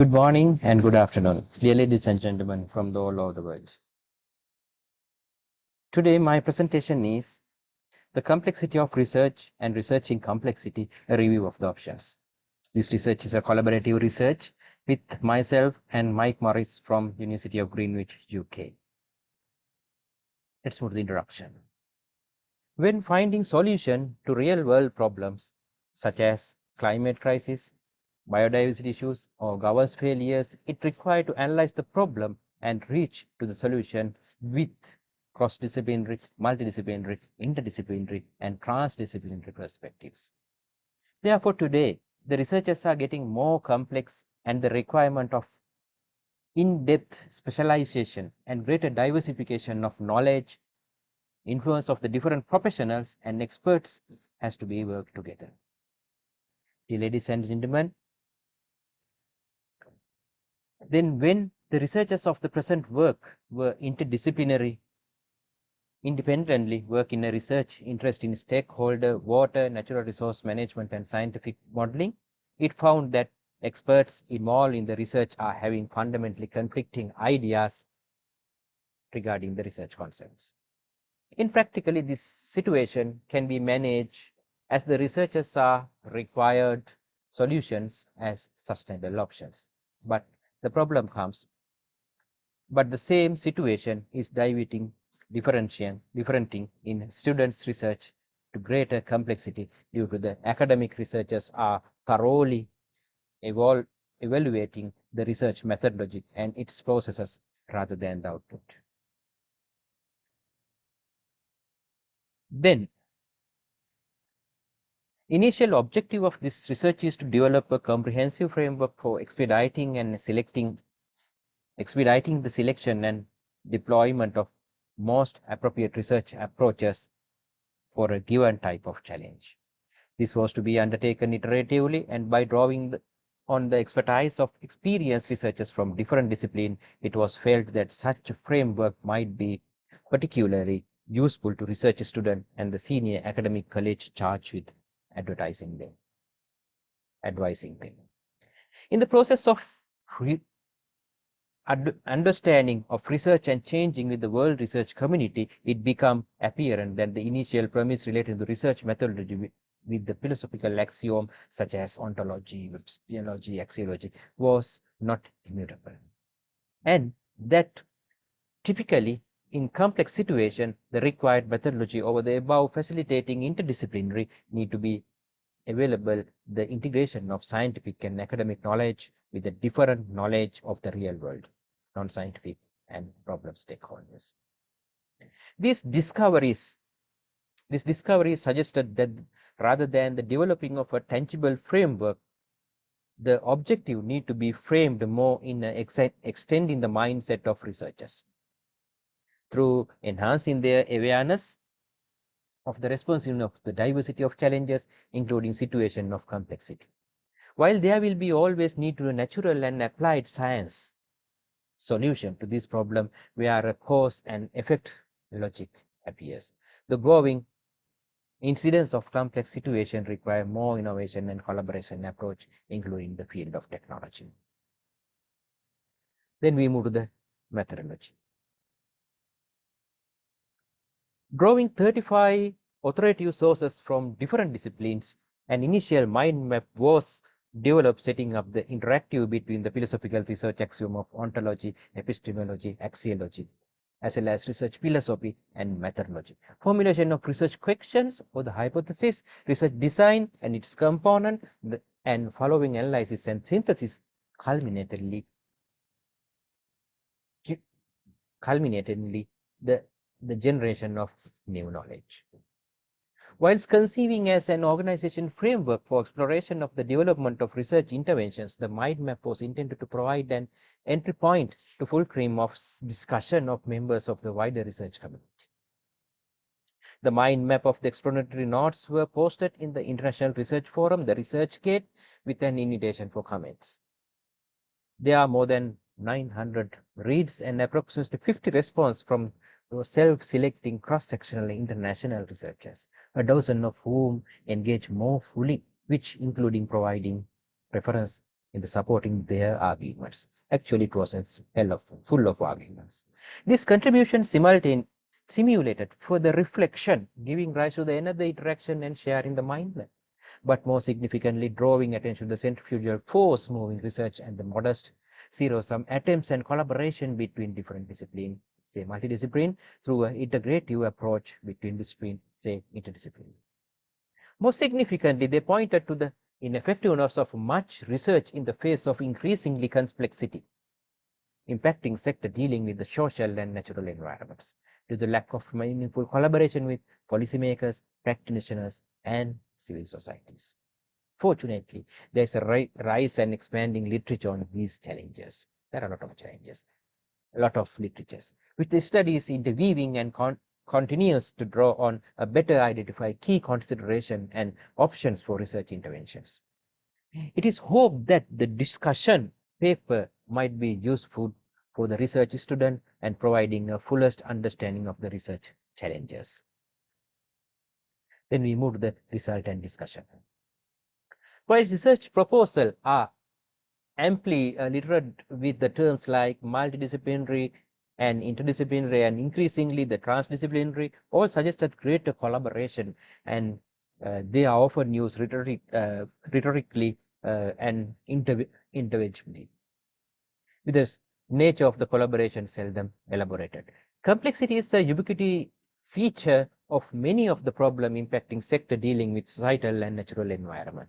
Good morning and good afternoon, dear ladies and gentlemen from all over the world. Today, my presentation is the complexity of research and researching complexity, a review of the options. This research is a collaborative research with myself and Mike Morris from University of Greenwich, UK. Let's move to the introduction. When finding solution to real-world problems such as climate crisis, biodiversity issues, or governance failures, it required to analyze the problem and reach to the solution with cross-disciplinary, multidisciplinary, interdisciplinary, and trans-disciplinary perspectives. Therefore, today, the researchers are getting more complex and the requirement of in-depth specialization and greater diversification of knowledge, influence of the different professionals and experts has to be worked together. Dear ladies and gentlemen, then when the researchers of the present work were interdisciplinary, independently work in a research interest in stakeholder, water, natural resource management, and scientific modeling, it found that experts involved in the research are having fundamentally conflicting ideas regarding the research concepts. In practically, this situation can be managed as the researchers are required solutions as sustainable options. But the problem comes, but the same situation is differentiating in students' research to greater complexity due to the academic researchers are thoroughly evaluating the research methodology and its processes rather than the output. Then, initial objective of this research is to develop a comprehensive framework for expediting the selection and deployment of most appropriate research approaches for a given type of challenge. This was to be undertaken iteratively and by drawing on the expertise of experienced researchers from different disciplines, it was felt that such a framework might be particularly useful to research students and the senior academic college charged with advising them. In the process of understanding of research and changing with the world research community, it became apparent that the initial premise related to research methodology with the philosophical axiom such as ontology, epistemology, axiology was not immutable. And that typically in complex situation, the required methodology over the above facilitating interdisciplinary need to be available the integration of scientific and academic knowledge with the different knowledge of the real world, non-scientific and problem stakeholders. These discoveries suggested that rather than the developing of a tangible framework, the objective need to be framed more in extending the mindset of researchers through enhancing their awareness of the responsiveness of the diversity of challenges, including situation of complexity. While there will be always need to a natural and applied science solution to this problem where a cause and effect logic appears, the growing incidence of complex situation require more innovation and collaboration approach, including the field of technology. Then we move to the methodology. Drawing 35 authoritative sources from different disciplines, an initial mind map was developed setting up the interactive between the philosophical research axiom of ontology, epistemology, axiology, as well as research philosophy and methodology. Formulation of research questions or the hypothesis, research design and its component, and following analysis and synthesis culminatedly the generation of new knowledge. Whilst conceiving as an organization framework for exploration of the development of research interventions, the mind map was intended to provide an entry point to fulcrum of discussion of members of the wider research community. The mind map of the explanatory notes were posted in the International Research Forum, the ResearchGate, with an invitation for comments. There are more than 900 reads and approximately 50 responses from those self-selecting cross-sectional international researchers, a dozen of whom engage more fully, which including providing reference in the supporting their arguments. Actually, it was full of arguments. This contribution simulated further reflection, giving rise to the another interaction and sharing the mind, but more significantly drawing attention to the centrifugal force moving research and the modest zero-sum attempts and collaboration between different disciplines, say multidiscipline, through an integrative approach between discipline, say interdisciplinary. Most significantly, they pointed to the ineffectiveness of much research in the face of increasingly complexity, impacting sector dealing with the social and natural environments, due to the lack of meaningful collaboration with policymakers, practitioners, and civil societies. Fortunately, there is a rise and expanding literature on these challenges. There are a lot of challenges, a lot of literatures, which the study is interweaving and continues to draw on a better identify key consideration and options for research interventions. It is hoped that the discussion paper might be useful for the research student and providing a fullest understanding of the research challenges. Then we move to the result and discussion. While research proposals are amply littered with the terms like multidisciplinary and interdisciplinary and increasingly the transdisciplinary, all suggested greater collaboration, and they are often used rhetorically and individually. With the nature of the collaboration seldom elaborated. Complexity is a ubiquity feature of many of the problems impacting sector dealing with societal and natural environment,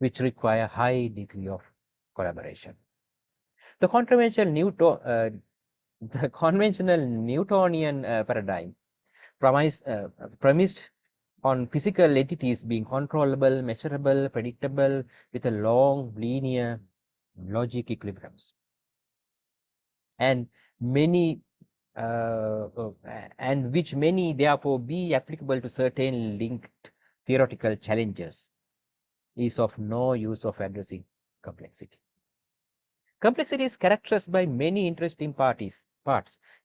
which require high degree of collaboration. The conventional Newtonian paradigm premised on physical entities being controllable, measurable, predictable, with a long linear logic equilibriums, and many and which many therefore be applicable to certain linked theoretical challenges, is of no use of addressing complexity. Complexity is characterized by many interesting parts,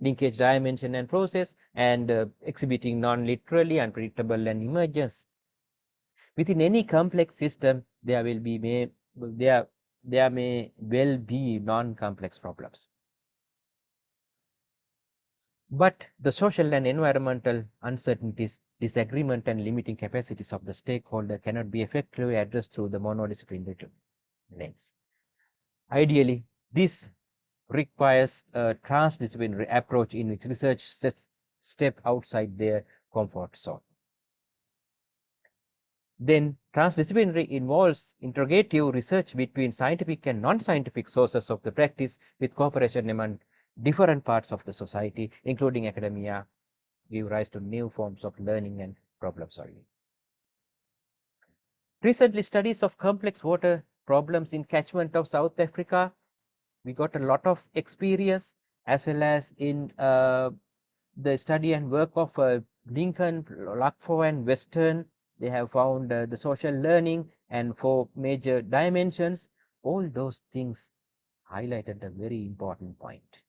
linkage, dimension, and process, and exhibiting non-literally unpredictable and emergence. Within any complex system, there may well be non-complex problems. But the social and environmental uncertainties, disagreement, and limiting capacities of the stakeholder cannot be effectively addressed through the monodisciplinary lens. Ideally, this requires a transdisciplinary approach in which research step outside their comfort zone. Then transdisciplinary involves interrogative research between scientific and non-scientific sources of the practice, with cooperation among different parts of the society, including academia, give rise to new forms of learning and problem solving. Recently, studies of complex water problems in catchment of South Africa, we got a lot of experience, as well as in the study and work of Lincoln, Lakfo, and Western. They have found the social learning and 4 major dimensions. All those things highlighted a very important point.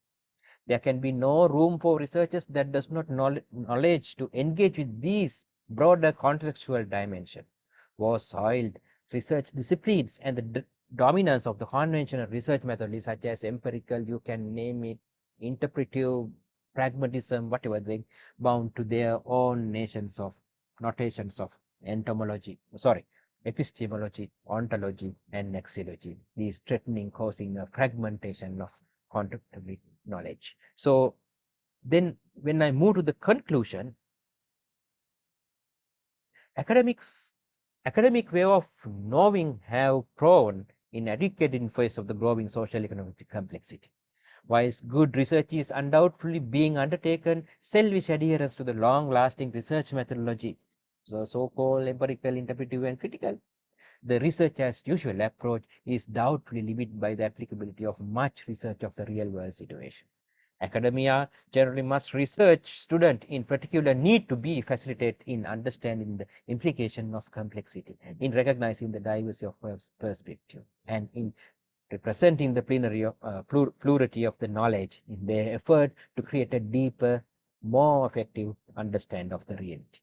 There can be no room for researchers that does not knowledge to engage with these broader contextual dimension. Was soiled research disciplines and the dominance of the conventional research methods such as empirical, you can name it, interpretive, pragmatism, whatever they bound to their own notations of epistemology, ontology, and axiology. These threatening causing a fragmentation of contemporary knowledge. So then when I move to the conclusion, academic way of knowing have proven inadequate in face of the growing social economic complexity. Whilst good research is undoubtedly being undertaken, selfish adherence to the long-lasting research methodology, so-called empirical, interpretive, and critical, the research as usual approach is doubtfully limited by the applicability of much research of the real-world situation. Academia generally must research student in particular need to be facilitated in understanding the implication of complexity, in recognizing the diversity of perspective, and in representing the plurality of the knowledge in their effort to create a deeper, more effective understanding of the reality.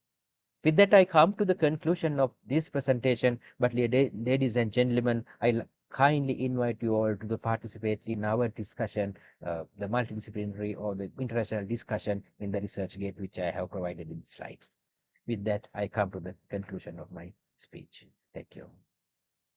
With that, I come to the conclusion of this presentation. But ladies and gentlemen, I kindly invite you all to participate in our discussion, the multidisciplinary or the international discussion in the research gate, which I have provided in slides. With that, I come to the conclusion of my speech. Thank you.